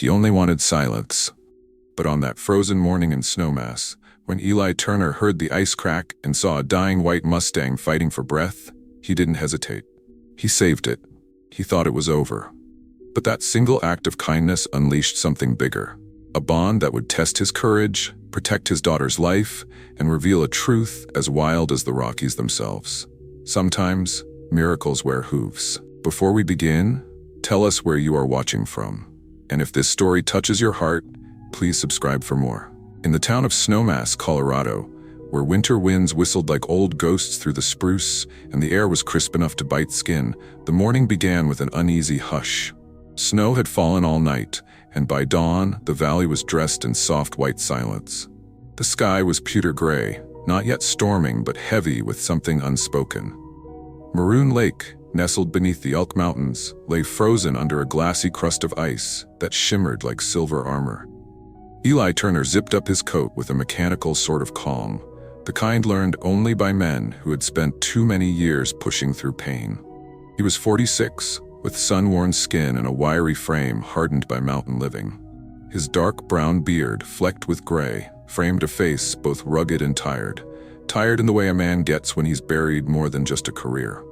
He only wanted silence. But on that frozen morning in Snowmass, when Eli Turner heard the ice crack and saw a dying white Mustang fighting for breath, he didn't hesitate. He saved it. He thought it was over. But that single act of kindness unleashed something bigger. A bond that would test his courage, protect his daughter's life, and reveal a truth as wild as the Rockies themselves. Sometimes, miracles wear hooves. Before we begin, tell us where you are watching from. And if this story touches your heart, please subscribe for more. In the town of Snowmass, Colorado, where winter winds whistled like old ghosts through the spruce and the air was crisp enough to bite skin, the morning began with an uneasy hush. Snow had fallen all night, and by dawn, the valley was dressed in soft white silence. The sky was pewter gray, not yet storming but heavy with something unspoken. Maroon Lake, nestled beneath the Elk Mountains, lay frozen under a glassy crust of ice that shimmered like silver armor. Eli Turner zipped up his coat with a mechanical sort of calm, the kind learned only by men who had spent too many years pushing through pain. He was 46, with sun-worn skin and a wiry frame hardened by mountain living. His dark brown beard, flecked with gray, framed a face both rugged and tired in the way a man gets when he's buried more than just a career.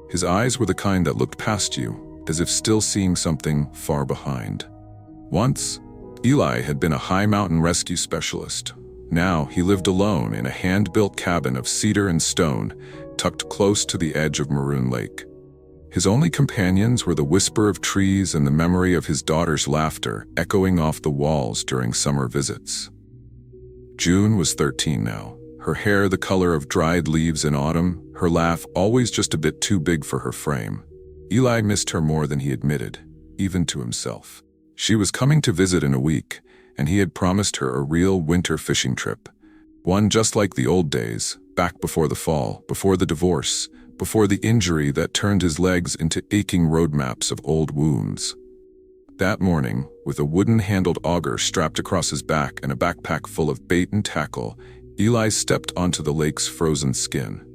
His eyes were the kind that looked past you, as if still seeing something far behind. Once, Eli had been a high mountain rescue specialist. Now he lived alone in a hand-built cabin of cedar and stone, tucked close to the edge of Maroon Lake. His only companions were the whisper of trees and the memory of his daughter's laughter echoing off the walls during summer visits. June was 13 now, her hair the color of dried leaves in autumn, her laugh always just a bit too big for her frame. Eli missed her more than he admitted, even to himself. She was coming to visit in a week, and he had promised her a real winter fishing trip. One just like the old days, back before the fall, before the divorce, before the injury that turned his legs into aching road maps of old wounds. That morning, with a wooden-handled auger strapped across his back and a backpack full of bait and tackle, Eli stepped onto the lake's frozen skin.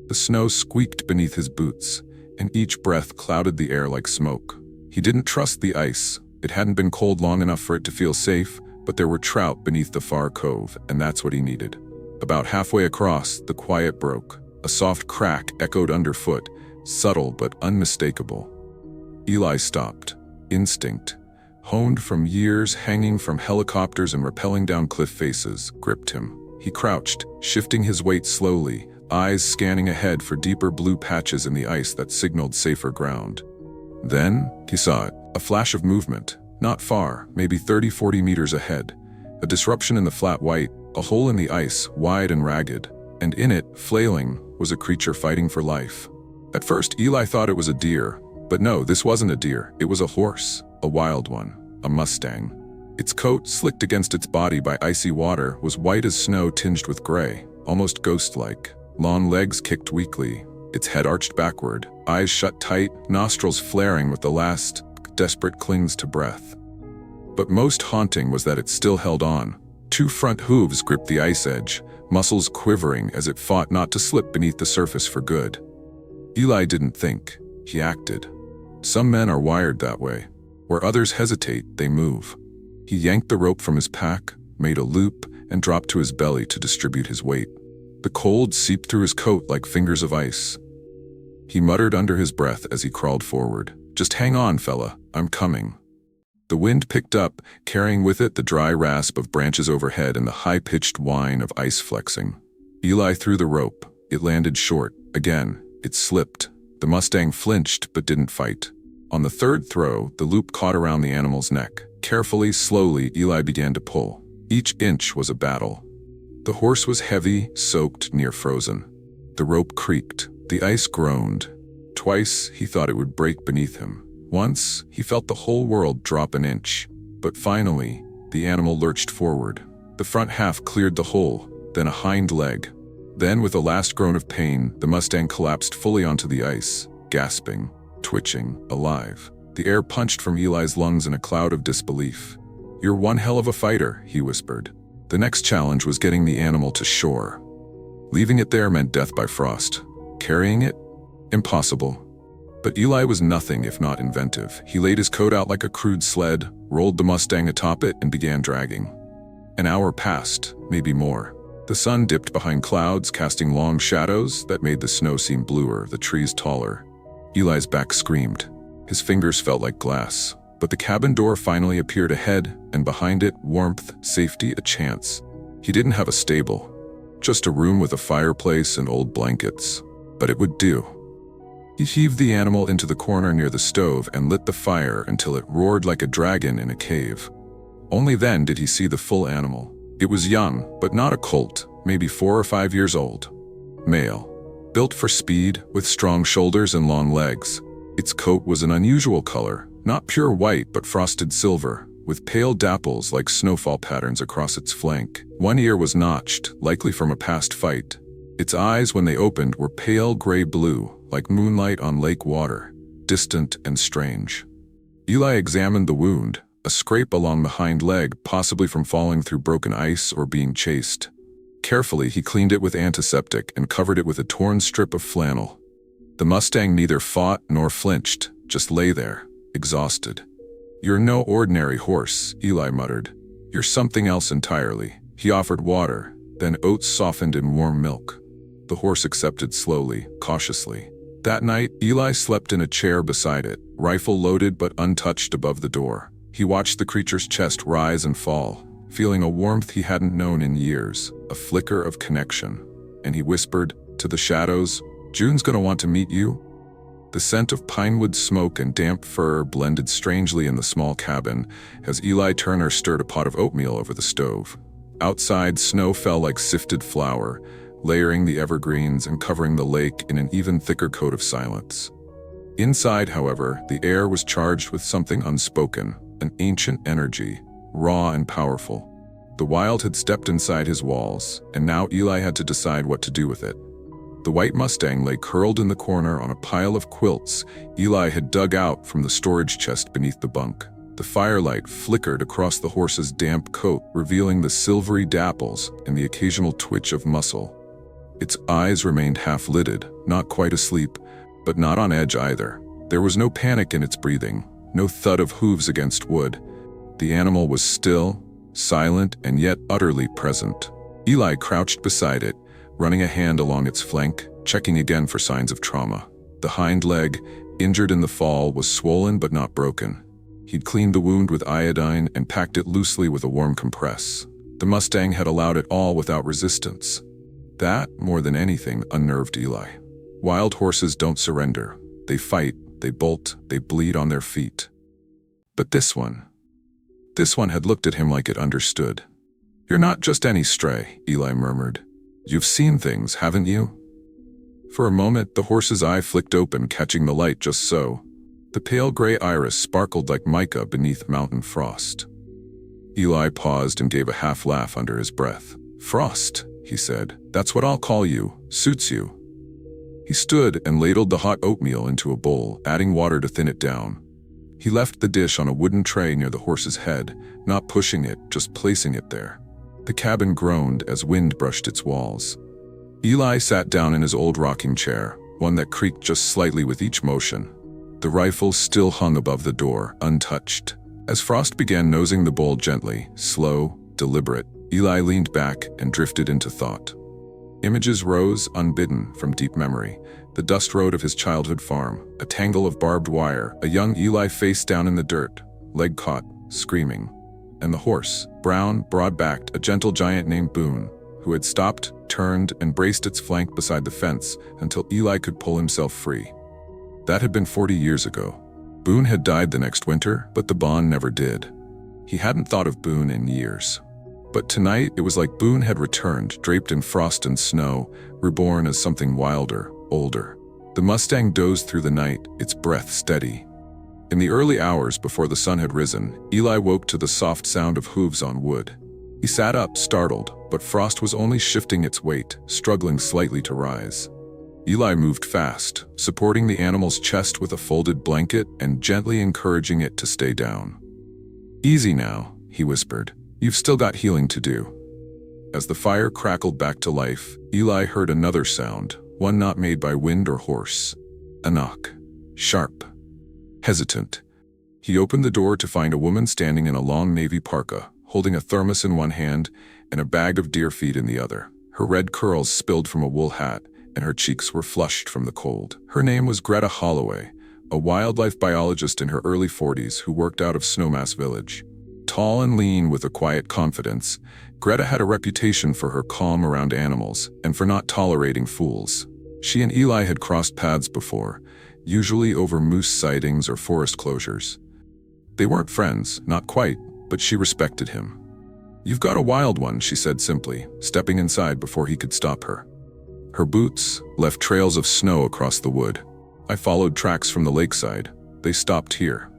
The snow squeaked beneath his boots, and each breath clouded the air like smoke. He didn't trust the ice. It hadn't been cold long enough for it to feel safe, but there were trout beneath the far cove, and that's what he needed. About halfway across, the quiet broke. A soft crack echoed underfoot, subtle but unmistakable. Eli stopped. Instinct, honed from years hanging from helicopters and rappelling down cliff faces, gripped him. He crouched, shifting his weight slowly, eyes scanning ahead for deeper blue patches in the ice that signaled safer ground. Then, he saw it. A flash of movement, not far, maybe 30-40 meters ahead. A disruption in the flat white, a hole in the ice, wide and ragged, and in it, flailing, was a creature fighting for life. At first, Eli thought it was a deer, but no, this wasn't a deer. It was a horse, a wild one, a Mustang. Its coat, slicked against its body by icy water, was white as snow tinged with gray, almost ghost-like. Long legs kicked weakly, its head arched backward, eyes shut tight, nostrils flaring with the last desperate clings to breath. But most haunting was that it still held on. Two front hooves gripped the ice edge, muscles quivering as it fought not to slip beneath the surface for good. Eli didn't think, he acted. Some men are wired that way. Where others hesitate, they move. He yanked the rope from his pack, made a loop, and dropped to his belly to distribute his weight. The cold seeped through his coat like fingers of ice. He muttered under his breath as he crawled forward. "Just hang on, fella, I'm coming." The wind picked up, carrying with it the dry rasp of branches overhead and the high-pitched whine of ice flexing. Eli threw the rope. It landed short. Again, it slipped. The Mustang flinched but didn't fight. On the third throw, the loop caught around the animal's neck. Carefully, slowly, Eli began to pull. Each inch was a battle. The horse was heavy, soaked, near frozen. The rope creaked. The ice groaned. Twice, he thought it would break beneath him. Once, he felt the whole world drop an inch. But finally, the animal lurched forward. The front half cleared the hole, then a hind leg. Then, with a last groan of pain, the Mustang collapsed fully onto the ice, gasping, twitching, alive. The air punched from Eli's lungs in a cloud of disbelief. "You're one hell of a fighter," he whispered. The next challenge was getting the animal to shore. Leaving it there meant death by frost. Carrying it? Impossible. But Eli was nothing if not inventive. He laid his coat out like a crude sled, rolled the Mustang atop it, and began dragging. An hour passed, maybe more. The sun dipped behind clouds, casting long shadows that made the snow seem bluer, the trees taller. Eli's back screamed. His fingers felt like glass. But the cabin door finally appeared ahead, and behind it, warmth, safety, a chance. He didn't have a stable, just a room with a fireplace and old blankets. But it would do. He heaved the animal into the corner near the stove and lit the fire until it roared like a dragon in a cave. Only then did he see the full animal. It was young, but not a colt, maybe 4 or 5 years old. Male. Built for speed, with strong shoulders and long legs. Its coat was an unusual color, not pure white but frosted silver, with pale dapples like snowfall patterns across its flank. One ear was notched, likely from a past fight. Its eyes, when they opened, were pale gray blue, like moonlight on lake water, distant and strange. Eli examined the wound, a scrape along the hind leg, possibly from falling through broken ice or being chased. Carefully, he cleaned it with antiseptic and covered it with a torn strip of flannel. The Mustang neither fought nor flinched, just lay there, exhausted. "You're no ordinary horse," Eli muttered. "You're something else entirely." He offered water, then oats softened in warm milk. The horse accepted slowly, cautiously. That night, Eli slept in a chair beside it, rifle loaded but untouched above the door. He watched the creature's chest rise and fall, feeling a warmth he hadn't known in years, a flicker of connection. And he whispered, to the shadows, "June's gonna want to meet you." The scent of pinewood smoke and damp fur blended strangely in the small cabin as Eli Turner stirred a pot of oatmeal over the stove. Outside, snow fell like sifted flour, layering the evergreens and covering the lake in an even thicker coat of silence. Inside, however, the air was charged with something unspoken, an ancient energy, raw and powerful. The wild had stepped inside his walls, and now Eli had to decide what to do with it. The white Mustang lay curled in the corner on a pile of quilts Eli had dug out from the storage chest beneath the bunk. The firelight flickered across the horse's damp coat, revealing the silvery dapples and the occasional twitch of muscle. Its eyes remained half-lidded, not quite asleep, but not on edge either. There was no panic in its breathing, no thud of hooves against wood. The animal was still, silent, and yet utterly present. Eli crouched beside it, running a hand along its flank, checking again for signs of trauma. The hind leg, injured in the fall, was swollen but not broken. He'd cleaned the wound with iodine and packed it loosely with a warm compress. The Mustang had allowed it all without resistance. That, more than anything, unnerved Eli. Wild horses don't surrender. They fight, they bolt, they bleed on their feet. But this one had looked at him like it understood. "You're not just any stray," Eli murmured. "You've seen things, haven't you?" For a moment, the horse's eye flicked open, catching the light just so. The pale gray iris sparkled like mica beneath mountain frost. Eli paused and gave a half laugh under his breath. "Frost," he said. "That's what I'll call you. Suits you." He stood and ladled the hot oatmeal into a bowl, adding water to thin it down. He left the dish on a wooden tray near the horse's head, not pushing it, just placing it there. The cabin groaned as wind brushed its walls. Eli sat down in his old rocking chair, one that creaked just slightly with each motion. The rifle still hung above the door, untouched. As Frost began nosing the bowl gently, slow, deliberate, Eli leaned back and drifted into thought. Images rose, unbidden, from deep memory. The dust road of his childhood farm, a tangle of barbed wire, a young Eli face down in the dirt, leg caught, screaming. And the horse, brown, broad-backed, a gentle giant named Boone, who had stopped, turned, and braced its flank beside the fence until Eli could pull himself free. That had been 40 years ago. Boone had died the next winter, but the bond never did. He hadn't thought of Boone in years. But tonight, it was like Boone had returned, draped in frost and snow, reborn as something wilder, older. The Mustang dozed through the night, its breath steady. In the early hours before the sun had risen, Eli woke to the soft sound of hooves on wood. He sat up, startled, but Frost was only shifting its weight, struggling slightly to rise. Eli moved fast, supporting the animal's chest with a folded blanket and gently encouraging it to stay down. "Easy now," he whispered. "You've still got healing to do." As the fire crackled back to life, Eli heard another sound, one not made by wind or horse. A knock. sharp, hesitant. He opened the door to find a woman standing in a long navy parka, holding a thermos in one hand and a bag of deer feed in the other. Her red curls spilled from a wool hat, and her cheeks were flushed from the cold. Her name was Greta Holloway, a wildlife biologist in her early 40s who worked out of Snowmass Village. Tall and lean with a quiet confidence, Greta had a reputation for her calm around animals and for not tolerating fools. She and Eli had crossed paths before, usually over moose sightings or forest closures. They weren't friends, not quite, but she respected him. "You've got a wild one," she said simply, stepping inside before he could stop her. Her boots left trails of snow across the wood. "I followed tracks from the lakeside. They stopped here."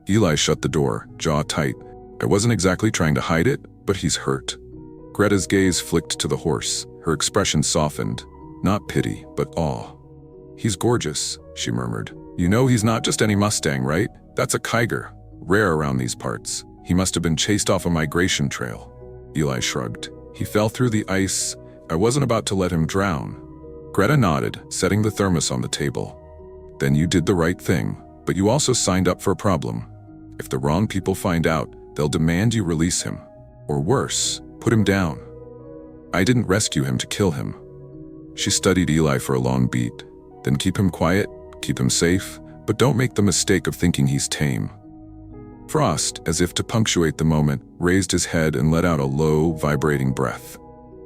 Eli shut the door, jaw tight. "I wasn't exactly trying to hide it, but he's hurt." Greta's gaze flicked to the horse. Her expression softened, not pity, but awe. "He's gorgeous," she murmured. "You know he's not just any Mustang, right? That's a Kiger, rare around these parts. He must have been chased off a migration trail." Eli shrugged. "He fell through the ice. I wasn't about to let him drown." Greta nodded, setting the thermos on the table. "Then you did the right thing, but you also signed up for a problem. If the wrong people find out, they'll demand you release him. Or worse, put him down. I didn't rescue him to kill him." She studied Eli for a long beat. "Then keep him quiet, keep him safe, but don't make the mistake of thinking he's tame." Frost, as if to punctuate the moment, raised his head and let out a low, vibrating breath.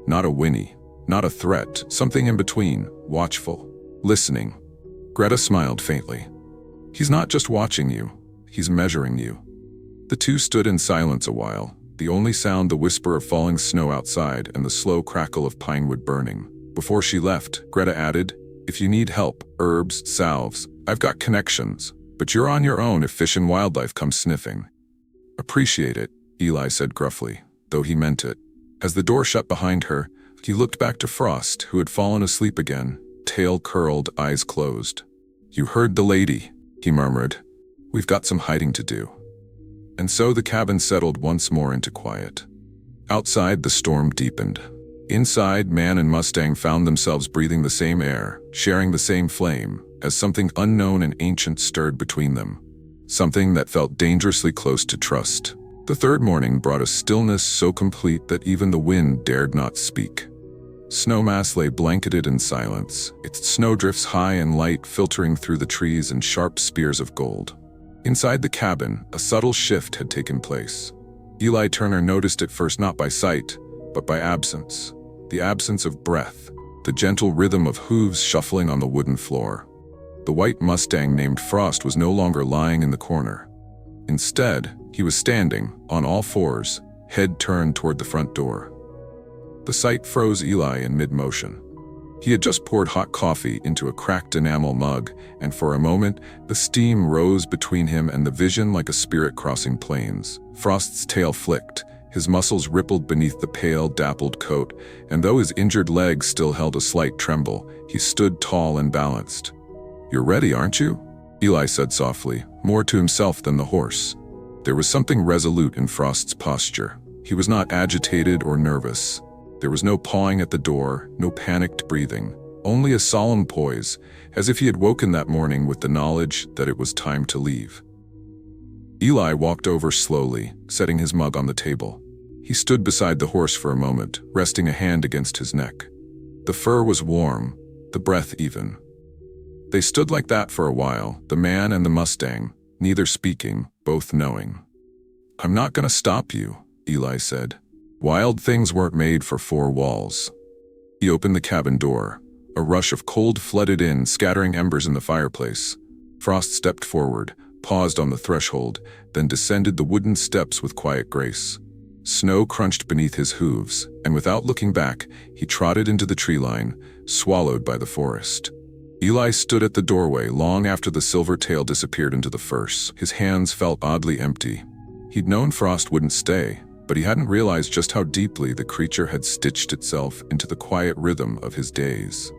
Not a whinny, not a threat, something in between, watchful, listening. Greta smiled faintly. "He's not just watching you, he's measuring you." The two stood in silence a while, the only sound the whisper of falling snow outside and the slow crackle of pine wood burning. Before she left, Greta added, "If you need help, herbs, salves, I've got connections. But you're on your own if Fish and Wildlife come sniffing." "Appreciate it," Eli said gruffly, though he meant it. As the door shut behind her, he looked back to Frost, who had fallen asleep again, tail curled, eyes closed. "You heard the lady," he murmured. "We've got some hiding to do." And so the cabin settled once more into quiet. Outside, the storm deepened. Inside, man and Mustang found themselves breathing the same air, sharing the same flame, as something unknown and ancient stirred between them. Something that felt dangerously close to trust. The third morning brought a stillness so complete that even the wind dared not speak. Snowmass lay blanketed in silence, its snowdrifts high and light filtering through the trees in sharp spears of gold. Inside the cabin, a subtle shift had taken place. Eli Turner noticed it first not by sight, but by absence. The absence of breath, the gentle rhythm of hooves shuffling on the wooden floor. The white Mustang named Frost was no longer lying in the corner. Instead, he was standing, on all fours, head turned toward the front door. The sight froze Eli in mid-motion. He had just poured hot coffee into a cracked enamel mug, and for a moment, the steam rose between him and the vision like a spirit crossing planes. Frost's tail flicked, his muscles rippled beneath the pale, dappled coat, and though his injured legs still held a slight tremble, he stood tall and balanced. "You're ready, aren't you?" Eli said softly, more to himself than the horse. There was something resolute in Frost's posture. He was not agitated or nervous. There was no pawing at the door, no panicked breathing, only a solemn poise, as if he had woken that morning with the knowledge that it was time to leave. Eli walked over slowly, setting his mug on the table. He stood beside the horse for a moment, resting a hand against his neck. The fur was warm, the breath even. They stood like that for a while, the man and the Mustang, neither speaking, both knowing. "I'm not gonna stop you," Eli said. "Wild things weren't made for four walls." He opened the cabin door. A rush of cold flooded in, scattering embers in the fireplace. Frost stepped forward, paused on the threshold, then descended the wooden steps with quiet grace. Snow crunched beneath his hooves, and without looking back, he trotted into the tree line, swallowed by the forest. Eli stood at the doorway long after the silver tail disappeared into the furse. His hands felt oddly empty. He'd known Frost wouldn't stay, but he hadn't realized just how deeply the creature had stitched itself into the quiet rhythm of his days.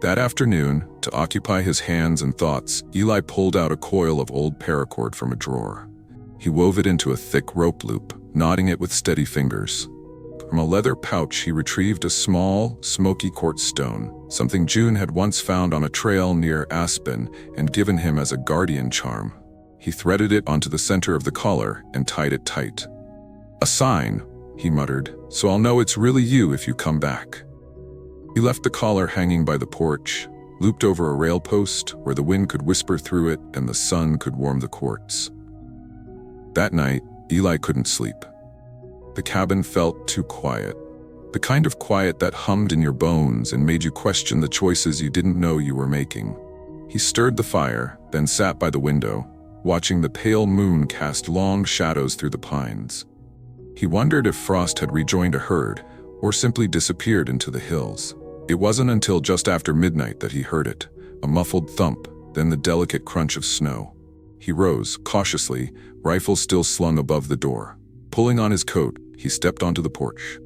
That afternoon, to occupy his hands and thoughts, Eli pulled out a coil of old paracord from a drawer. He wove it into a thick rope loop, knotting it with steady fingers. From a leather pouch, he retrieved a small, smoky quartz stone, something June had once found on a trail near Aspen and given him as a guardian charm. He threaded it onto the center of the collar and tied it tight. "A sign," he muttered, "so I'll know it's really you if you come back." He left the collar hanging by the porch, looped over a rail post where the wind could whisper through it and the sun could warm the quartz. That night, Eli couldn't sleep. The cabin felt too quiet. The kind of quiet that hummed in your bones and made you question the choices you didn't know you were making. He stirred the fire, then sat by the window, watching the pale moon cast long shadows through the pines. He wondered if Frost had rejoined a herd or simply disappeared into the hills. It wasn't until just after midnight that he heard it, a muffled thump, then the delicate crunch of snow. He rose, cautiously, rifle still slung above the door. Pulling on his coat, he stepped onto the porch.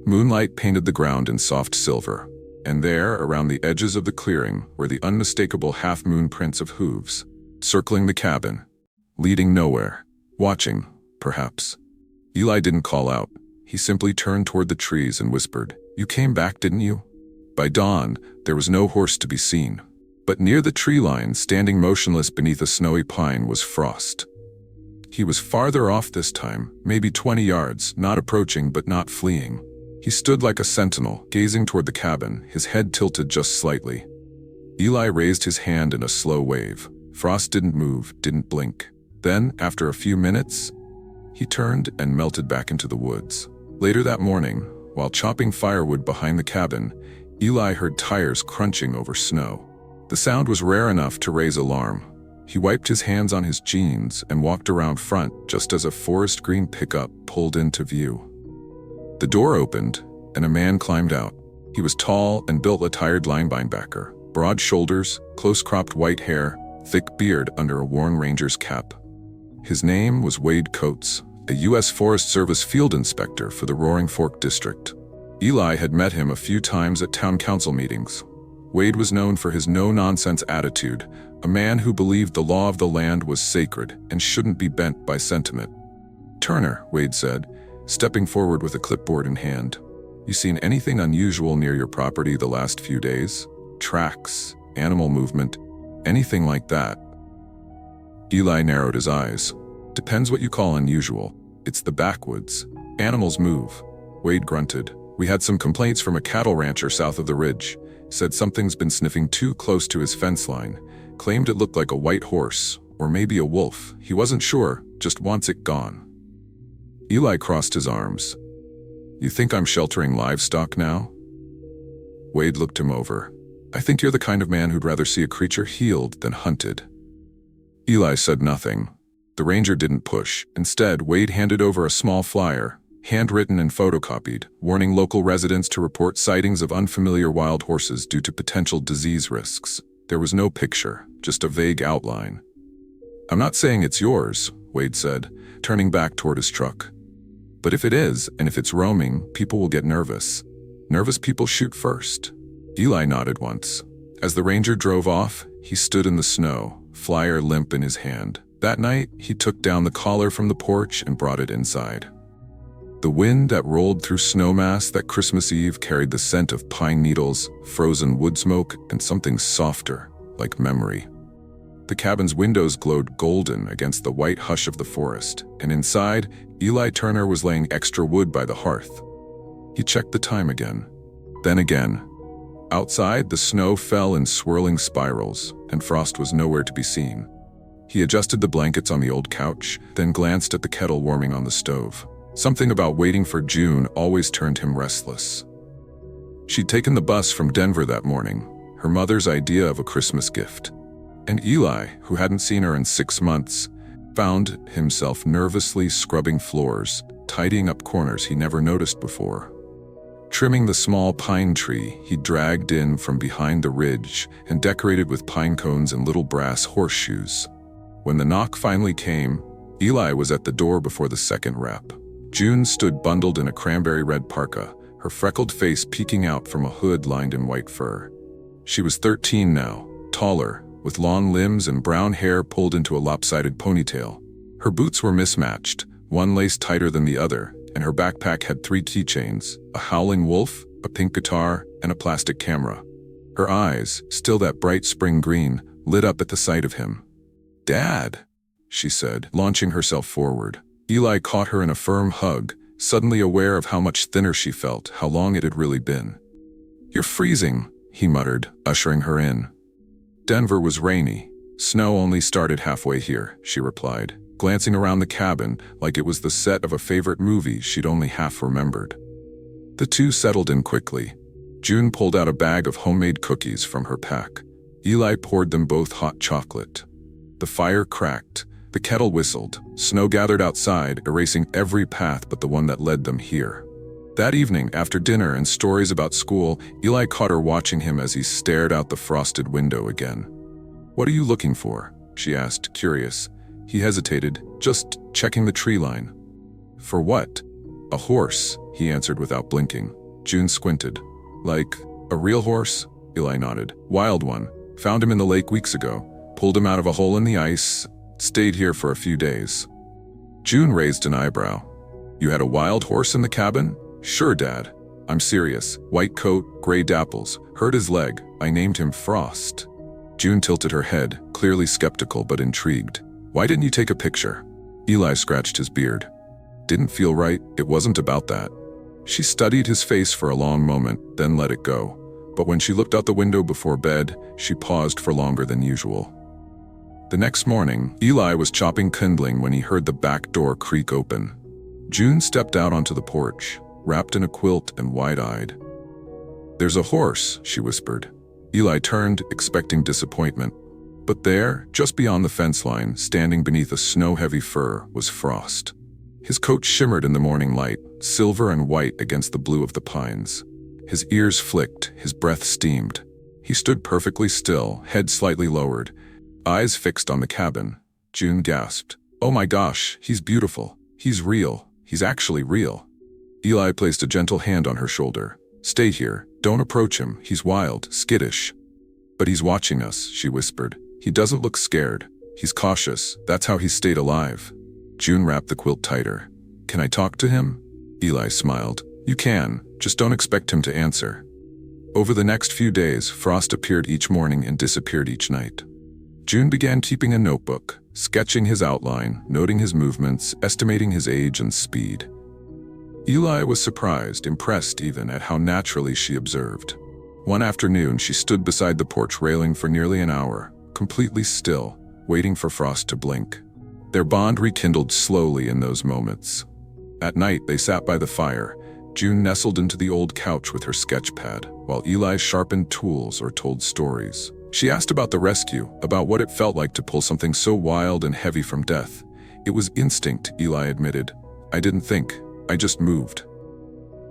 Moonlight painted the ground in soft silver, and there, around the edges of the clearing, were the unmistakable half-moon prints of hooves, circling the cabin, leading nowhere, watching, perhaps. Eli didn't call out. He simply turned toward the trees and whispered, "You came back, didn't you?" By dawn, there was no horse to be seen. But near the tree line, standing motionless beneath a snowy pine, was Frost. He was farther off this time, maybe 20 yards, not approaching but not fleeing. He stood like a sentinel, gazing toward the cabin, his head tilted just slightly. Eli raised his hand in a slow wave. Frost didn't move, didn't blink. Then, after a few minutes, he turned and melted back into the woods. Later that morning, while chopping firewood behind the cabin, Eli heard tires crunching over snow. The sound was rare enough to raise alarm. He wiped his hands on his jeans and walked around front just as a forest green pickup pulled into view. The door opened, and a man climbed out. He was tall and built like a tired linebacker, broad shoulders, close-cropped white hair, thick beard under a worn ranger's cap. His name was Wade Coates, a U.S. Forest Service field inspector for the Roaring Fork District. Eli had met him a few times at town council meetings. Wade was known for his no-nonsense attitude, a man who believed the law of the land was sacred and shouldn't be bent by sentiment. "Turner," Wade said, stepping forward with a clipboard in hand. "You seen anything unusual near your property the last few days? Tracks, animal movement, anything like that?" Eli narrowed his eyes. "Depends what you call unusual. It's the backwoods. Animals move." Wade grunted. "We had some complaints from a cattle rancher south of the ridge. Said something's been sniffing too close to his fence line. Claimed it looked like a white horse, or maybe a wolf. He wasn't sure, just wants it gone." Eli crossed his arms. "You think I'm sheltering livestock now?" Wade looked him over. "I think you're the kind of man who'd rather see a creature healed than hunted." Eli said nothing. The ranger didn't push. Instead, Wade handed over a small flyer, handwritten and photocopied, warning local residents to report sightings of unfamiliar wild horses due to potential disease risks. There was no picture, just a vague outline. "I'm not saying it's yours," Wade said, turning back toward his truck. "But if it is, and if it's roaming, people will get nervous. Nervous people shoot first." Eli nodded once. As the ranger drove off, he stood in the snow, flyer limp in his hand. That night, he took down the collar from the porch and brought it inside. The wind that rolled through snowmass that Christmas Eve carried the scent of pine needles, frozen wood smoke, and something softer, like memory. The cabin's windows glowed golden against the white hush of the forest, and inside, Eli Turner was laying extra wood by the hearth. He checked the time again. Then again. Outside, the snow fell in swirling spirals, and Frost was nowhere to be seen. He adjusted the blankets on the old couch, then glanced at the kettle warming on the stove. Something about waiting for June always turned him restless. She'd taken the bus from Denver that morning, her mother's idea of a Christmas gift. And Eli, who hadn't seen her in 6 months, found himself nervously scrubbing floors, tidying up corners he never noticed before. Trimming the small pine tree he dragged in from behind the ridge and decorated with pine cones and little brass horseshoes. When the knock finally came, Eli was at the door before the second rap. June stood bundled in a cranberry red parka, her freckled face peeking out from a hood lined in white fur. She was 13 now, taller, with long limbs and brown hair pulled into a lopsided ponytail. Her boots were mismatched, one lace tighter than the other, and her backpack had 3 keychains: a howling wolf, a pink guitar, and a plastic camera. Her eyes, still that bright spring green, lit up at the sight of him. "Dad," she said, launching herself forward. Eli caught her in a firm hug, suddenly aware of how much thinner she felt, how long it had really been. "You're freezing," he muttered, ushering her in. Denver was rainy. "Snow only started halfway here," she replied, glancing around the cabin like it was the set of a favorite movie she'd only half remembered. The two settled in quickly. June pulled out a bag of homemade cookies from her pack. Eli poured them both hot chocolate. The fire cracked. The kettle whistled. Snow gathered outside, erasing every path but the one that led them here. That evening, after dinner and stories about school, Eli caught her watching him as he stared out the frosted window again. "What are you looking for?" she asked, curious. He hesitated, "Just checking the tree line." "For what?" "A horse," he answered without blinking. June squinted. "Like a real horse?" Eli nodded. "Wild one. Found him in the lake weeks ago. Pulled him out of a hole in the ice. Stayed here for a few days." June raised an eyebrow. "You had a wild horse in the cabin?" "Sure, Dad. I'm serious. White coat, gray dapples. Hurt his leg. I named him Frost." June tilted her head, clearly skeptical but intrigued. "Why didn't you take a picture?" Eli scratched his beard. "Didn't feel right. It wasn't about that." She studied his face for a long moment, then let it go. But when she looked out the window before bed, she paused for longer than usual. The next morning, Eli was chopping kindling when he heard the back door creak open. June stepped out onto the porch, wrapped in a quilt and wide-eyed. "There's a horse," she whispered. Eli turned, expecting disappointment. But there, just beyond the fence line, standing beneath a snow-heavy fir, was Frost. His coat shimmered in the morning light, silver and white against the blue of the pines. His ears flicked, his breath steamed. He stood perfectly still, head slightly lowered, eyes fixed on the cabin. June gasped. "Oh my gosh, he's beautiful. He's real. He's actually real." Eli placed a gentle hand on her shoulder. "Stay here. Don't approach him. He's wild, skittish." "But he's watching us," she whispered. "He doesn't look scared. He's cautious. That's how he stayed alive." June wrapped the quilt tighter. "Can I talk to him?" Eli smiled. "You can. Just don't expect him to answer." Over the next few days, Frost appeared each morning and disappeared each night. June began keeping a notebook, sketching his outline, noting his movements, estimating his age and speed. Eli was surprised, impressed even, at how naturally she observed. One afternoon, she stood beside the porch railing for nearly an hour, completely still, waiting for Frost to blink. Their bond rekindled slowly in those moments. At night, they sat by the fire. June nestled into the old couch with her sketch pad, while Eli sharpened tools or told stories. She asked about the rescue, about what it felt like to pull something so wild and heavy from death. "It was instinct," Eli admitted. "I didn't think. I just moved."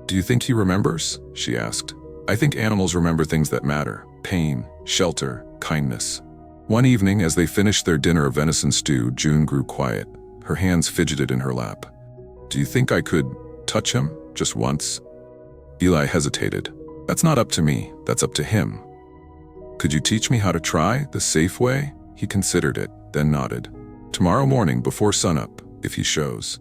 "Do you think he remembers?" she asked. "I think animals remember things that matter: pain, shelter, kindness." One evening, as they finished their dinner of venison stew, June grew quiet. Her hands fidgeted in her lap. "Do you think I could touch him? Just once?" Eli hesitated. "That's not up to me. That's up to him." "Could you teach me how to try, the safe way?" He considered it, then nodded. "Tomorrow morning before sunup, if he shows."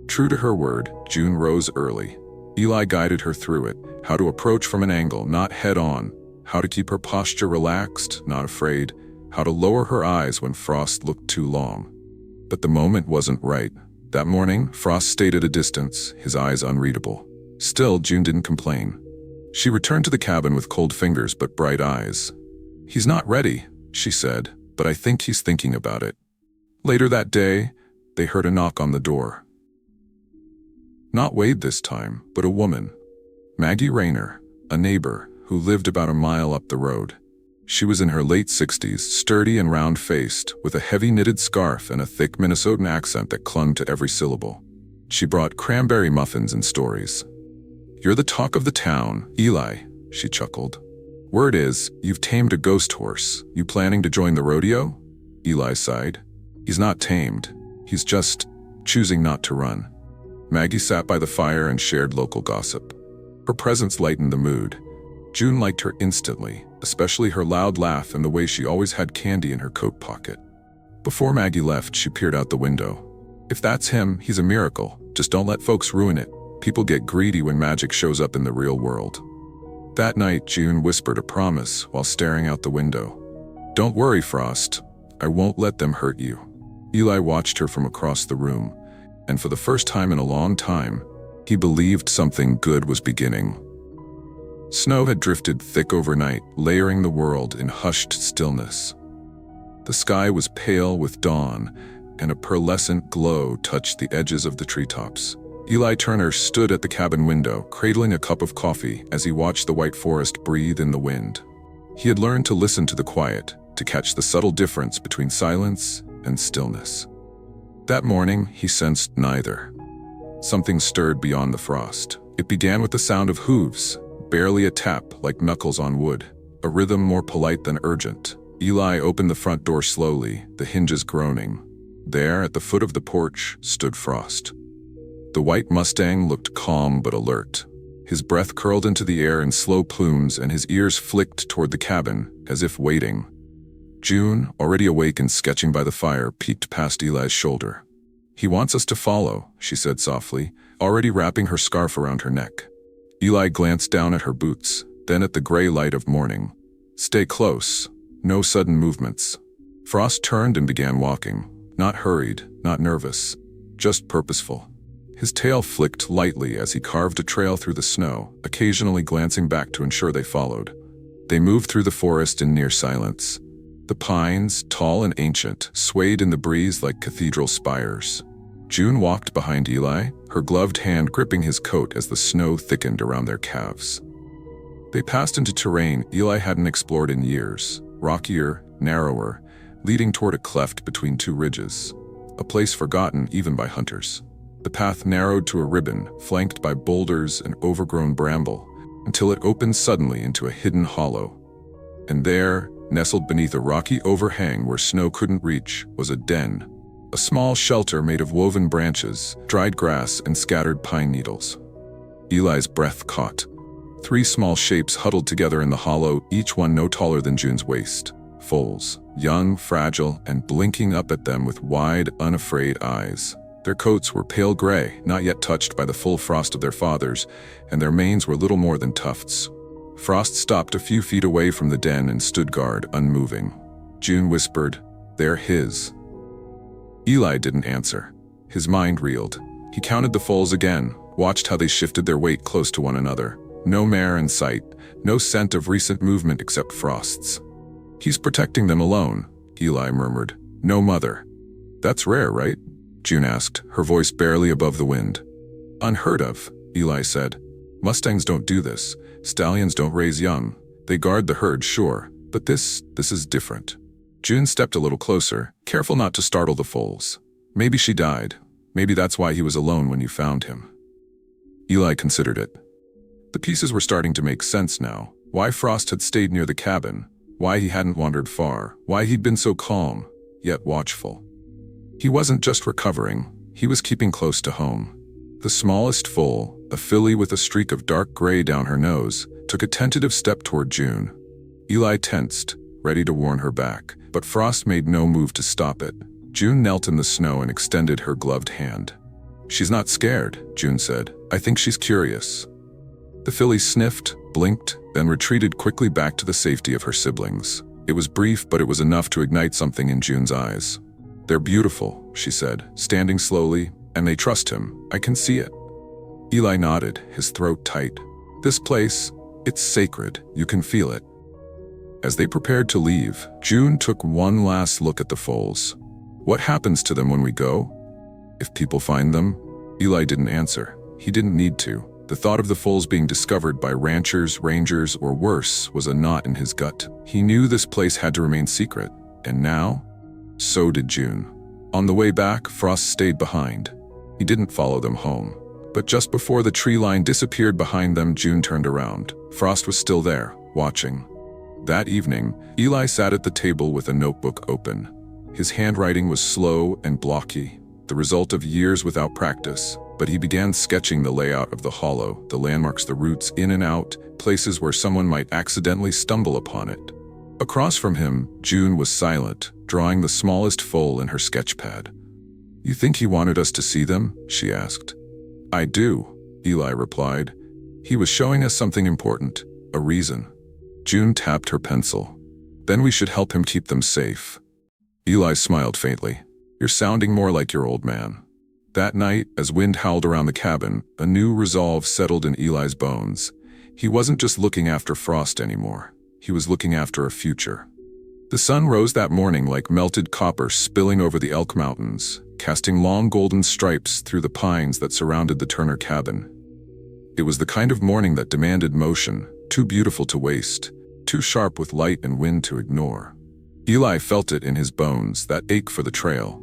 True to her word, June rose early. Eli guided her through it, how to approach from an angle, not head-on, how to keep her posture relaxed, not afraid, how to lower her eyes when Frost looked too long. But the moment wasn't right. That morning, Frost stayed at a distance, his eyes unreadable. Still, June didn't complain. She returned to the cabin with cold fingers but bright eyes. "He's not ready," she said, "but I think he's thinking about it." Later that day, they heard a knock on the door. Not Wade this time, but a woman. Maggie Rayner, a neighbor, who lived about a mile up the road. She was in her late 60s, sturdy and round-faced, with a heavy knitted scarf and a thick Minnesotan accent that clung to every syllable. She brought cranberry muffins and stories. "You're the talk of the town, Eli," she chuckled. "Word is, you've tamed a ghost horse. You planning to join the rodeo?" Eli sighed. "He's not tamed. He's just choosing not to run." Maggie sat by the fire and shared local gossip. Her presence lightened the mood. June liked her instantly, especially her loud laugh and the way she always had candy in her coat pocket. Before Maggie left, she peered out the window. "If that's him, he's a miracle. Just don't let folks ruin it. People get greedy when magic shows up in the real world. That night, June whispered a promise while staring out the window. Don't worry, Frost. I won't let them hurt you. Eli watched her from across the room, and for the first time in a long time, he believed something good was beginning. Snow had drifted thick overnight, layering the world in hushed stillness. The sky was pale with dawn, and a pearlescent glow touched the edges of the treetops. Eli Turner stood at the cabin window, cradling a cup of coffee as he watched the white forest breathe in the wind. He had learned to listen to the quiet, to catch the subtle difference between silence and stillness. That morning, he sensed neither. Something stirred beyond the frost. It began with the sound of hooves, barely a tap like knuckles on wood, a rhythm more polite than urgent. Eli opened the front door slowly, the hinges groaning. There, at the foot of the porch, stood Frost. The white Mustang looked calm but alert. His breath curled into the air in slow plumes and his ears flicked toward the cabin, as if waiting. June, already awake and sketching by the fire, peeked past Eli's shoulder. He wants us to follow, she said softly, already wrapping her scarf around her neck. Eli glanced down at her boots, then at the gray light of morning. Stay close. No sudden movements. Frost turned and began walking. Not hurried, not nervous, just purposeful. His tail flicked lightly as he carved a trail through the snow, occasionally glancing back to ensure they followed. They moved through the forest in near silence. The pines, tall and ancient, swayed in the breeze like cathedral spires. June walked behind Eli, her gloved hand gripping his coat as the snow thickened around their calves. They passed into terrain Eli hadn't explored in years, rockier, narrower, leading toward a cleft between two ridges, a place forgotten even by hunters. The path narrowed to a ribbon, flanked by boulders and overgrown bramble, until it opened suddenly into a hidden hollow. And there, nestled beneath a rocky overhang where snow couldn't reach, was a den. A small shelter made of woven branches, dried grass, and scattered pine needles. Eli's breath caught. 3 small shapes huddled together in the hollow, each one no taller than June's waist. Foals, young, fragile, and blinking up at them with wide, unafraid eyes. Their coats were pale gray, not yet touched by the full frost of their fathers, and their manes were little more than tufts. Frost stopped a few feet away from the den and stood guard, unmoving. June whispered, "They're his." Eli didn't answer. His mind reeled. He counted the foals again, watched how they shifted their weight close to one another. No mare in sight, no scent of recent movement except Frost's. "He's protecting them alone," Eli murmured. "No mother." "That's rare, right?" June asked, her voice barely above the wind. "Unheard of," Eli said. "Mustangs don't do this. Stallions don't raise young. They guard the herd, sure, but this is different." June stepped a little closer, careful not to startle the foals. "Maybe she died. Maybe that's why he was alone when you found him." Eli considered it. The pieces were starting to make sense now. Why Frost had stayed near the cabin, why he hadn't wandered far, why he'd been so calm, yet watchful. He wasn't just recovering, he was keeping close to home. The smallest foal, a filly with a streak of dark gray down her nose, took a tentative step toward June. Eli tensed, ready to warn her back, but Frost made no move to stop it. June knelt in the snow and extended her gloved hand. "She's not scared," June said. "I think she's curious." The filly sniffed, blinked, then retreated quickly back to the safety of her siblings. It was brief, but it was enough to ignite something in June's eyes. "They're beautiful," she said, standing slowly, "and they trust him. I can see it." Eli nodded, his throat tight. "This place, it's sacred. You can feel it." As they prepared to leave, June took one last look at the foals. "What happens to them when we go? If people find them?" Eli didn't answer. He didn't need to. The thought of the foals being discovered by ranchers, rangers, or worse was a knot in his gut. He knew this place had to remain secret, and now? So did June. On the way back, Frost stayed behind. He didn't follow them home. But just before the tree line disappeared behind them, June turned around. Frost was still there, watching. That evening, Eli sat at the table with a notebook open. His handwriting was slow and blocky, the result of years without practice, but he began sketching the layout of the hollow, the landmarks, the routes in and out, places where someone might accidentally stumble upon it. Across from him, June was silent, drawing the smallest foal in her sketch pad. "You think he wanted us to see them?" she asked. I do, Eli replied. He was showing us something important, a reason. June tapped her pencil. Then we should help him keep them safe. Eli smiled faintly. You're sounding more like your old man. That night, as wind howled around the cabin, a new resolve settled in Eli's bones. He wasn't just looking after Frost anymore. He was looking after a future. The sun rose that morning like melted copper spilling over the Elk Mountains, casting long golden stripes through the pines that surrounded the Turner cabin. It was the kind of morning that demanded motion, too beautiful to waste, too sharp with light and wind to ignore. Eli felt it in his bones, that ache for the trail.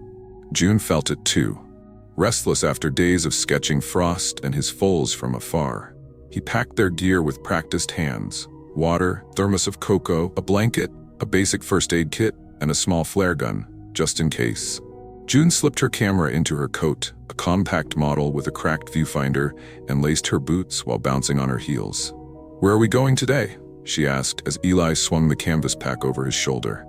June felt it too. Restless after days of sketching Frost and his foals from afar, he packed their gear with practiced hands: water, thermos of cocoa, a blanket, a basic first aid kit, and a small flare gun, just in case. June slipped her camera into her coat, a compact model with a cracked viewfinder, and laced her boots while bouncing on her heels. Where are we going today? She asked as Eli swung the canvas pack over his shoulder.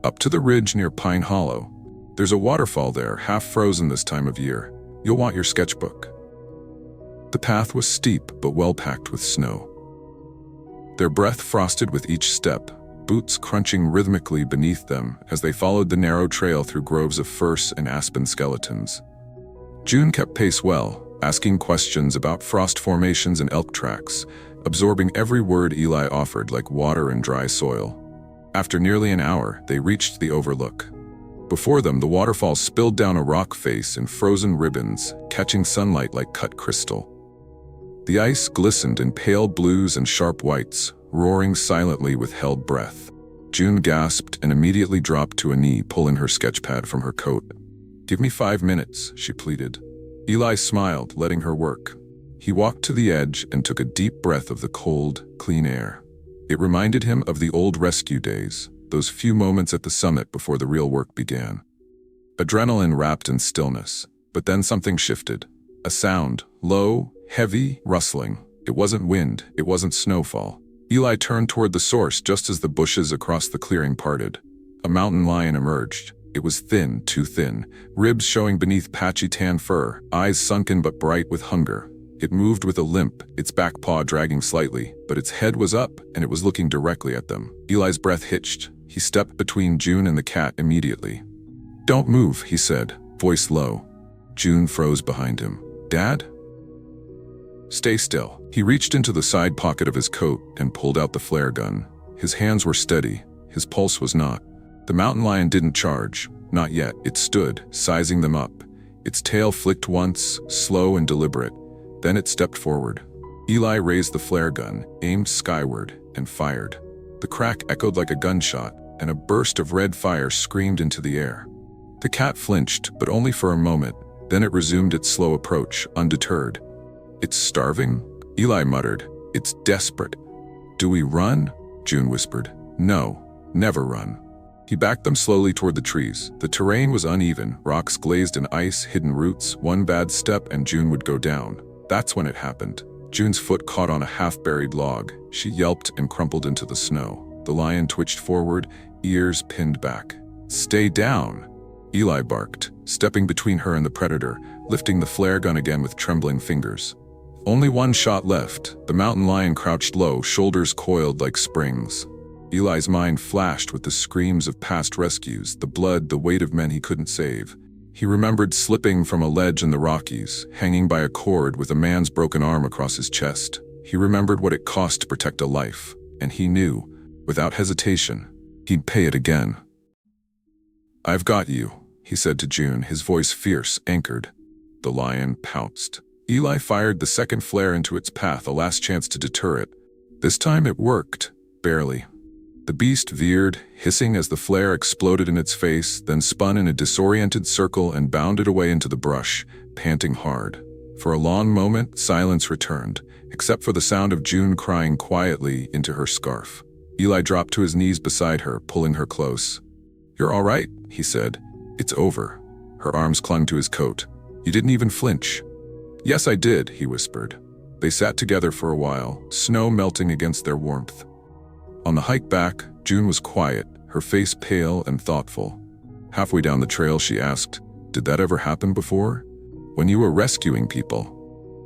Up to the ridge near Pine Hollow. There's a waterfall there, half frozen this time of year. You'll want your sketchbook. The path was steep but well packed with snow. Their breath frosted with each step, boots crunching rhythmically beneath them as they followed the narrow trail through groves of fir and aspen skeletons. June kept pace well, asking questions about frost formations and elk tracks, absorbing every word Eli offered like water and dry soil. After nearly an hour, they reached the overlook. Before them, the waterfall spilled down a rock face in frozen ribbons, catching sunlight like cut crystal. The ice glistened in pale blues and sharp whites, roaring silently with held breath. June gasped and immediately dropped to a knee, pulling her sketchpad from her coat. "Give me 5 minutes," she pleaded. Eli smiled, letting her work. He walked to the edge and took a deep breath of the cold, clean air. It reminded him of the old rescue days, those few moments at the summit before the real work began. Adrenaline wrapped in stillness, but then something shifted. A sound, low, heavy, rustling. It wasn't wind, it wasn't snowfall. Eli turned toward the source just as the bushes across the clearing parted. A mountain lion emerged. It was thin, too thin, ribs showing beneath patchy tan fur, eyes sunken but bright with hunger. It moved with a limp, its back paw dragging slightly, but its head was up and it was looking directly at them. Eli's breath hitched. He stepped between June and the cat immediately. "Don't move," he said, voice low. June froze behind him. "Dad?" "Stay still." He reached into the side pocket of his coat and pulled out the flare gun. His hands were steady. His pulse was not. The mountain lion didn't charge. Not yet. It stood, sizing them up. Its tail flicked once, slow and deliberate. Then it stepped forward. Eli raised the flare gun, aimed skyward, and fired. The crack echoed like a gunshot, and a burst of red fire screamed into the air. The cat flinched, but only for a moment. Then it resumed its slow approach, undeterred. "It's starving?" Eli muttered. "It's desperate." "Do we run?" June whispered. "No, never run." He backed them slowly toward the trees. The terrain was uneven, rocks glazed in ice, hidden roots. One bad step and June would go down. That's when it happened. June's foot caught on a half-buried log. She yelped and crumpled into the snow. The lion twitched forward, ears pinned back. "Stay down!" Eli barked, stepping between her and the predator, lifting the flare gun again with trembling fingers. Only one shot left. The mountain lion crouched low, shoulders coiled like springs. Eli's mind flashed with the screams of past rescues, the blood, the weight of men he couldn't save. He remembered slipping from a ledge in the Rockies, hanging by a cord with a man's broken arm across his chest. He remembered what it cost to protect a life, and he knew, without hesitation, he'd pay it again. "I've got you," he said to June, his voice fierce, anchored. The lion pounced. Eli fired the second flare into its path, a last chance to deter it. This time it worked, barely. The beast veered, hissing as the flare exploded in its face, then spun in a disoriented circle and bounded away into the brush, panting hard. For a long moment, silence returned, except for the sound of June crying quietly into her scarf. Eli dropped to his knees beside her, pulling her close. "You're all right," he said. "It's over." Her arms clung to his coat. "You didn't even flinch." "Yes, I did," he whispered. They sat together for a while, snow melting against their warmth. On the hike back, June was quiet, her face pale and thoughtful. Halfway down the trail, she asked, "Did that ever happen before? When you were rescuing people?"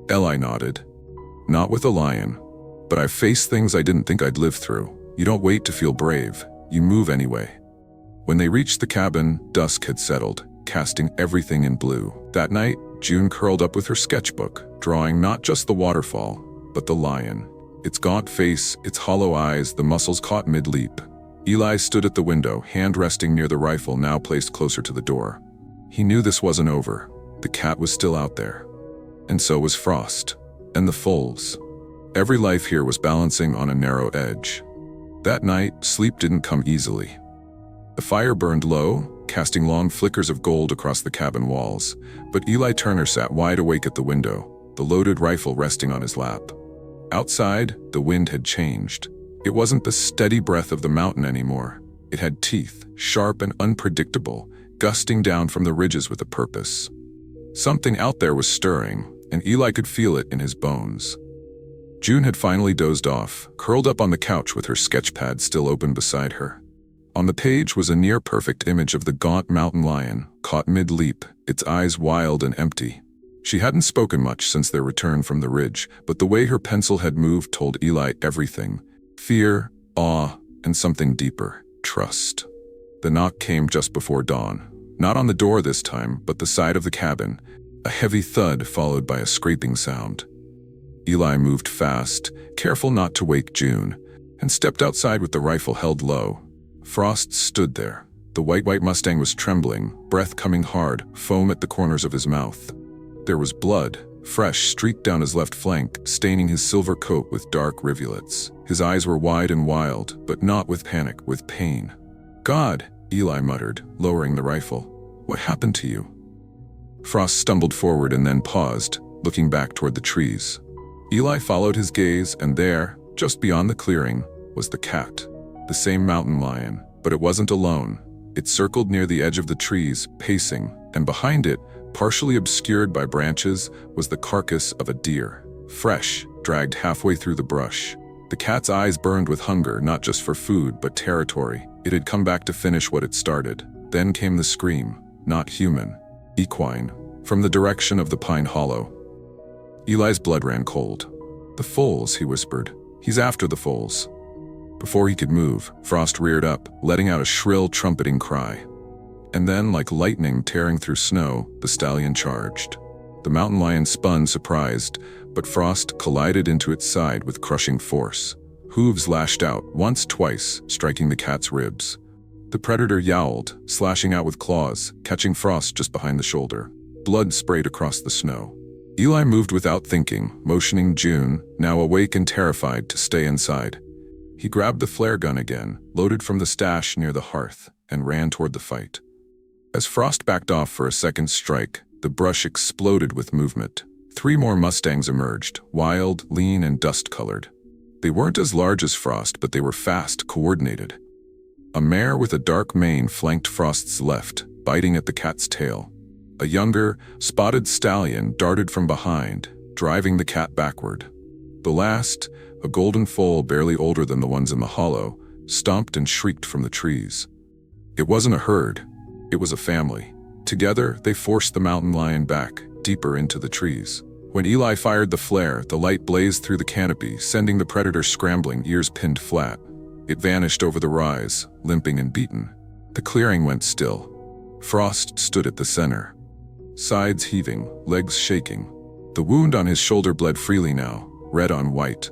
Eli nodded. Not with a lion. But I've faced things I didn't think I'd live through. You don't wait to feel brave. You move anyway. When they reached the cabin, dusk had settled, casting everything in blue. That night, June curled up with her sketchbook, drawing not just the waterfall, but the lion. Its gaunt face, its hollow eyes, the muscles caught mid-leap. Eli stood at the window, hand resting near the rifle now placed closer to the door. He knew this wasn't over. The cat was still out there. And so was Frost. And the foals. Every life here was balancing on a narrow edge. That night, sleep didn't come easily. The fire burned low, casting long flickers of gold across the cabin walls, but Eli Turner sat wide awake at the window, the loaded rifle resting on his lap. Outside, the wind had changed. It wasn't the steady breath of the mountain anymore. It had teeth, sharp and unpredictable, gusting down from the ridges with a purpose. Something out there was stirring, and Eli could feel it in his bones. June had finally dozed off, curled up on the couch with her sketchpad still open beside her. On the page was a near-perfect image of the gaunt mountain lion, caught mid-leap, its eyes wild and empty. She hadn't spoken much since their return from the ridge, but the way her pencil had moved told Eli everything. Fear, awe, and something deeper, trust. The knock came just before dawn. Not on the door this time, but the side of the cabin. A heavy thud followed by a scraping sound. Eli moved fast, careful not to wake June, and stepped outside with the rifle held low. Frost stood there. The white Mustang was trembling, breath coming hard, foam at the corners of his mouth. There was blood, fresh, streaked down his left flank, staining his silver coat with dark rivulets. His eyes were wide and wild, but not with panic, with pain. "God," Eli muttered, lowering the rifle. "What happened to you?" Frost stumbled forward and then paused, looking back toward the trees. Eli followed his gaze, and there, just beyond the clearing, was the cat. The same mountain lion, but it wasn't alone. It circled near the edge of the trees, pacing, and behind it, partially obscured by branches, was the carcass of a deer. Fresh, dragged halfway through the brush. The cat's eyes burned with hunger, not just for food, but territory. It had come back to finish what it started. Then came the scream, not human, equine, from the direction of the pine hollow. Eli's blood ran cold. "The foals," he whispered. "He's after the foals." Before he could move, Frost reared up, letting out a shrill, trumpeting cry. And then, like lightning tearing through snow, the stallion charged. The mountain lion spun, surprised, but Frost collided into its side with crushing force. Hooves lashed out, once, twice, striking the cat's ribs. The predator yowled, slashing out with claws, catching Frost just behind the shoulder. Blood sprayed across the snow. Eli moved without thinking, motioning June, now awake and terrified, to stay inside. He grabbed the flare gun again, loaded from the stash near the hearth, and ran toward the fight. As Frost backed off for a second strike, the brush exploded with movement. 3 more Mustangs emerged, wild, lean, and dust-colored. They weren't as large as Frost, but they were fast, coordinated. A mare with a dark mane flanked Frost's left, biting at the cat's tail. A younger, spotted stallion darted from behind, driving the cat backward. The last, a golden foal barely older than the ones in the hollow, stomped and shrieked from the trees. It wasn't a herd, it was a family. Together, they forced the mountain lion back, deeper into the trees. When Eli fired the flare, the light blazed through the canopy, sending the predator scrambling, ears pinned flat. It vanished over the rise, limping and beaten. The clearing went still. Frost stood at the center, sides heaving, legs shaking. The wound on his shoulder bled freely now, red on white.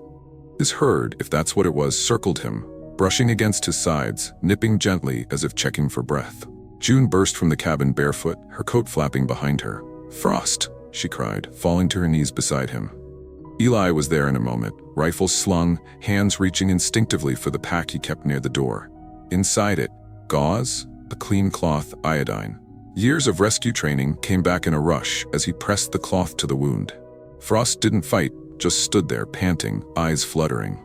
His herd, if that's what it was, circled him, brushing against his sides, nipping gently as if checking for breath. June burst from the cabin barefoot, her coat flapping behind her. "Frost!" she cried, falling to her knees beside him. Eli was there in a moment, rifle slung, hands reaching instinctively for the pack he kept near the door. Inside it, gauze, a clean cloth, iodine. Years of rescue training came back in a rush as he pressed the cloth to the wound. Frost didn't fight, just stood there, panting, eyes fluttering.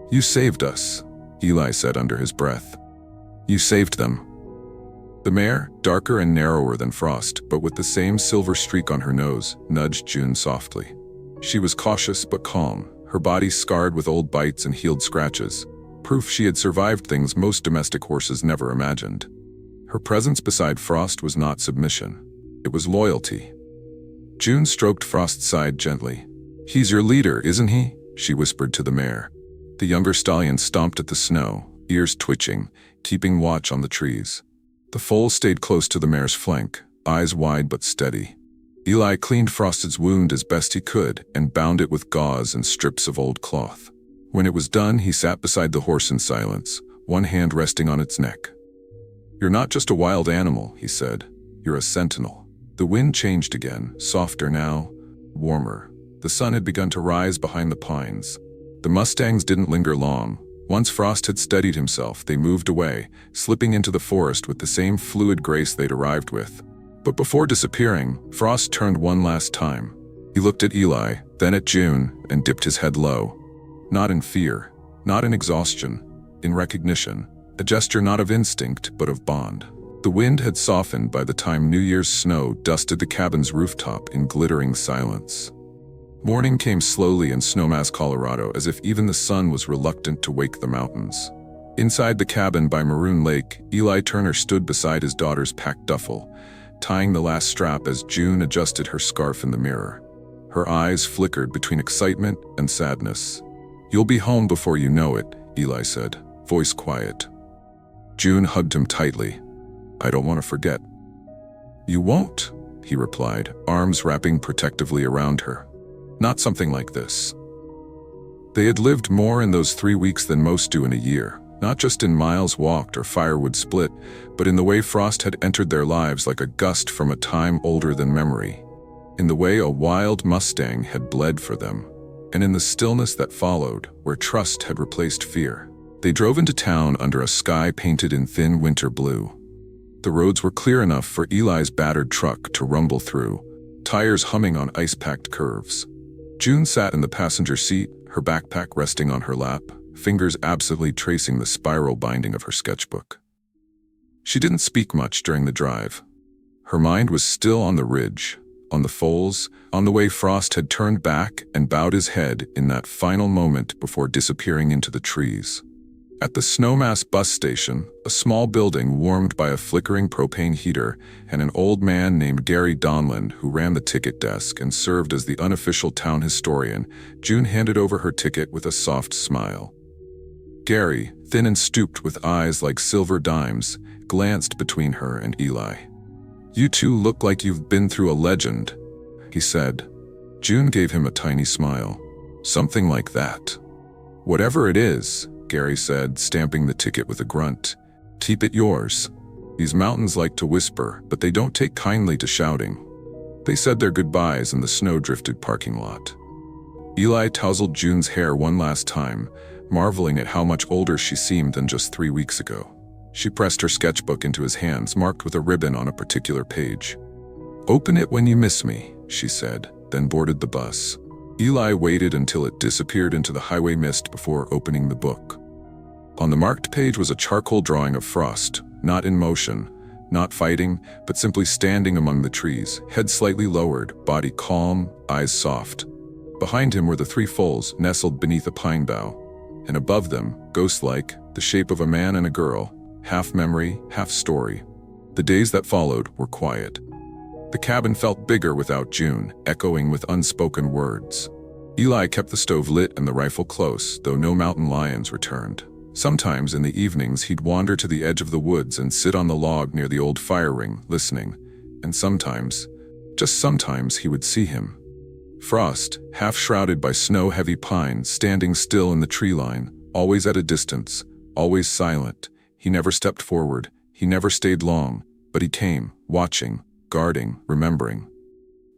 "You saved us," Eli said under his breath. "You saved them." The mare, darker and narrower than Frost, but with the same silver streak on her nose, nudged June softly. She was cautious but calm, her body scarred with old bites and healed scratches, proof she had survived things most domestic horses never imagined. Her presence beside Frost was not submission, it was loyalty. June stroked Frost's side gently, "He's your leader, isn't he?" she whispered to the mare. The younger stallion stomped at the snow, ears twitching, keeping watch on the trees. The foal stayed close to the mare's flank, eyes wide but steady. Eli cleaned Frosted's wound as best he could and bound it with gauze and strips of old cloth. When it was done, he sat beside the horse in silence, one hand resting on its neck. "You're not just a wild animal," he said. "You're a sentinel." The wind changed again, softer now, warmer. The sun had begun to rise behind the pines. The Mustangs didn't linger long. Once Frost had steadied himself, they moved away, slipping into the forest with the same fluid grace they'd arrived with. But before disappearing, Frost turned one last time. He looked at Eli, then at June, and dipped his head low. Not in fear, not in exhaustion, in recognition, a gesture not of instinct but of bond. The wind had softened by the time New Year's snow dusted the cabin's rooftop in glittering silence. Morning came slowly in Snowmass, Colorado, as if even the sun was reluctant to wake the mountains. Inside the cabin by Maroon Lake, Eli Turner stood beside his daughter's packed duffel, tying the last strap as June adjusted her scarf in the mirror. Her eyes flickered between excitement and sadness. "You'll be home before you know it," Eli said, voice quiet. June hugged him tightly. "I don't want to forget." "You won't," he replied, arms wrapping protectively around her. "Not something like this." They had lived more in those 3 weeks than most do in a year, not just in miles walked or firewood split, but in the way Frost had entered their lives like a gust from a time older than memory, in the way a wild Mustang had bled for them, and in the stillness that followed, where trust had replaced fear. They drove into town under a sky painted in thin winter blue. The roads were clear enough for Eli's battered truck to rumble through, tires humming on ice-packed curves. June sat in the passenger seat, her backpack resting on her lap, fingers absently tracing the spiral binding of her sketchbook. She didn't speak much during the drive. Her mind was still on the ridge, on the foals, on the way Frost had turned back and bowed his head in that final moment before disappearing into the trees. At the Snowmass bus station, a small building warmed by a flickering propane heater and an old man named Gary Donlin who ran the ticket desk and served as the unofficial town historian, June handed over her ticket with a soft smile. Gary, thin and stooped with eyes like silver dimes, glanced between her and Eli. "You two look like you've been through a legend," he said. June gave him a tiny smile. "Something like that." "Whatever it is," Gary said, stamping the ticket with a grunt, "keep it yours. These mountains like to whisper, but they don't take kindly to shouting." They said their goodbyes in the snow-drifted parking lot. Eli tousled June's hair one last time, marveling at how much older she seemed than just 3 weeks ago. She pressed her sketchbook into his hands, marked with a ribbon on a particular page. "Open it when you miss me," she said, then boarded the bus. Eli waited until it disappeared into the highway mist before opening the book. On the marked page was a charcoal drawing of Frost, not in motion, not fighting, but simply standing among the trees, head slightly lowered, body calm, eyes soft. Behind him were the 3 foals nestled beneath a pine bough, and above them, ghost-like, the shape of a man and a girl, half memory, half story. The days that followed were quiet. The cabin felt bigger without June, echoing with unspoken words. Eli kept the stove lit and the rifle close, though no mountain lions returned. Sometimes in the evenings he'd wander to the edge of the woods and sit on the log near the old fire ring, listening. And sometimes, just sometimes, he would see him. Frost, half shrouded by snow-heavy pines, standing still in the tree line, always at a distance, always silent. He never stepped forward, he never stayed long, but he came, watching, guarding, remembering.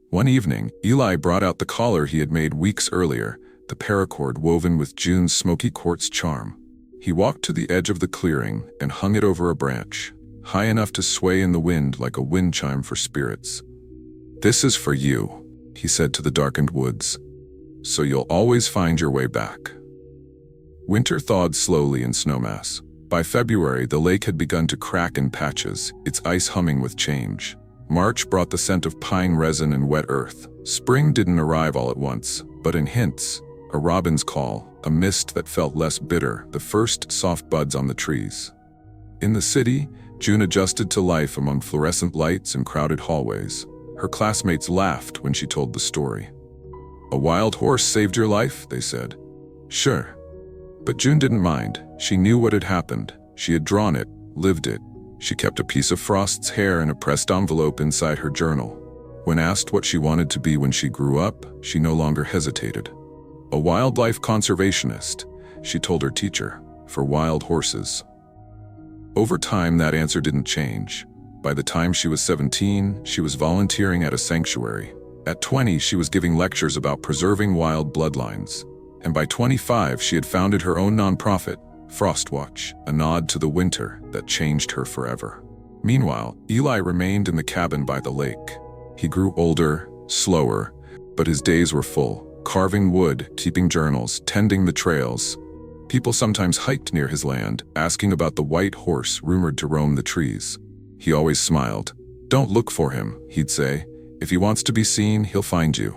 One evening, Eli brought out the collar he had made weeks earlier, the paracord woven with June's smoky quartz charm. He walked to the edge of the clearing and hung it over a branch, high enough to sway in the wind like a wind chime for spirits. "This is for you," he said to the darkened woods, "so you'll always find your way back." Winter thawed slowly in Snowmass. By February, the lake had begun to crack in patches, its ice humming with change. March brought the scent of pine resin and wet earth. Spring didn't arrive all at once, but in hints, a robin's call, a mist that felt less bitter, the first soft buds on the trees. In the city, June adjusted to life among fluorescent lights and crowded hallways. Her classmates laughed when she told the story. "A wild horse saved your life?" they said. "Sure." But June didn't mind. She knew what had happened. She had drawn it, lived it. She kept a piece of Frost's hair in a pressed envelope inside her journal. When asked what she wanted to be when she grew up, she no longer hesitated. "A wildlife conservationist," she told her teacher, "for wild horses." Over time, that answer didn't change. By the time she was 17, she was volunteering at a sanctuary. At 20, she was giving lectures about preserving wild bloodlines. And by 25, she had founded her own nonprofit, Frostwatch, a nod to the winter that changed her forever. Meanwhile, Eli remained in the cabin by the lake. He grew older, slower, but his days were full, carving wood, keeping journals, tending the trails. People sometimes hiked near his land, asking about the white horse rumored to roam the trees. He always smiled. "Don't look for him," he'd say. "If he wants to be seen, he'll find you."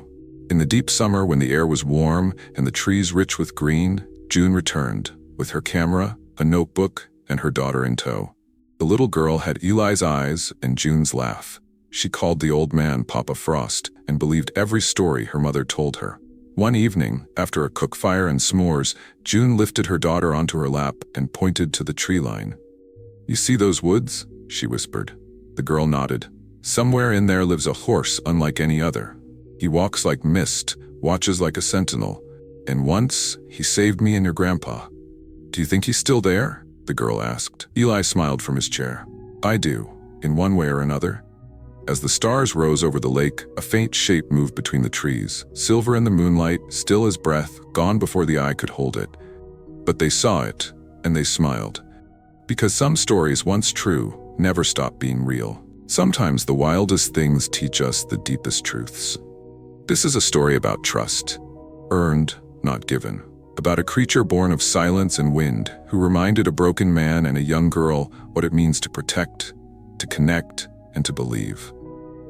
In the deep summer, when the air was warm and the trees rich with green, June returned, with her camera, a notebook, and her daughter in tow. The little girl had Eli's eyes and June's laugh. She called the old man Papa Frost and believed every story her mother told her. One evening, after a cook fire and s'mores, June lifted her daughter onto her lap and pointed to the tree line. "You see those woods?" she whispered. The girl nodded. "Somewhere in there lives a horse unlike any other. He walks like mist, watches like a sentinel, and once he saved me and your grandpa." "Do you think he's still there?" the girl asked. Eli smiled from his chair. "I do, in one way or another." As the stars rose over the lake, a faint shape moved between the trees, silver in the moonlight, still as breath, gone before the eye could hold it. But they saw it, and they smiled. Because some stories, once true, never stop being real. Sometimes the wildest things teach us the deepest truths. This is a story about trust. Earned, not given. About a creature born of silence and wind, who reminded a broken man and a young girl what it means to protect, to connect, and to believe.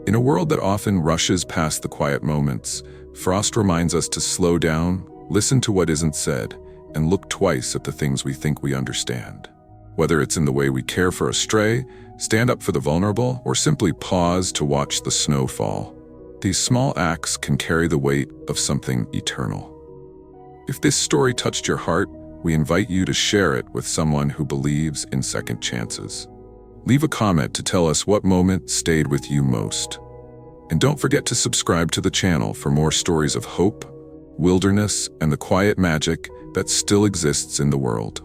In a world that often rushes past the quiet moments, Frost reminds us to slow down, listen to what isn't said, and look twice at the things we think we understand. Whether it's in the way we care for a stray, stand up for the vulnerable, or simply pause to watch the snow fall, these small acts can carry the weight of something eternal. If this story touched your heart, we invite you to share it with someone who believes in second chances. Leave a comment to tell us what moment stayed with you most. And don't forget to subscribe to the channel for more stories of hope, wilderness, and the quiet magic that still exists in the world.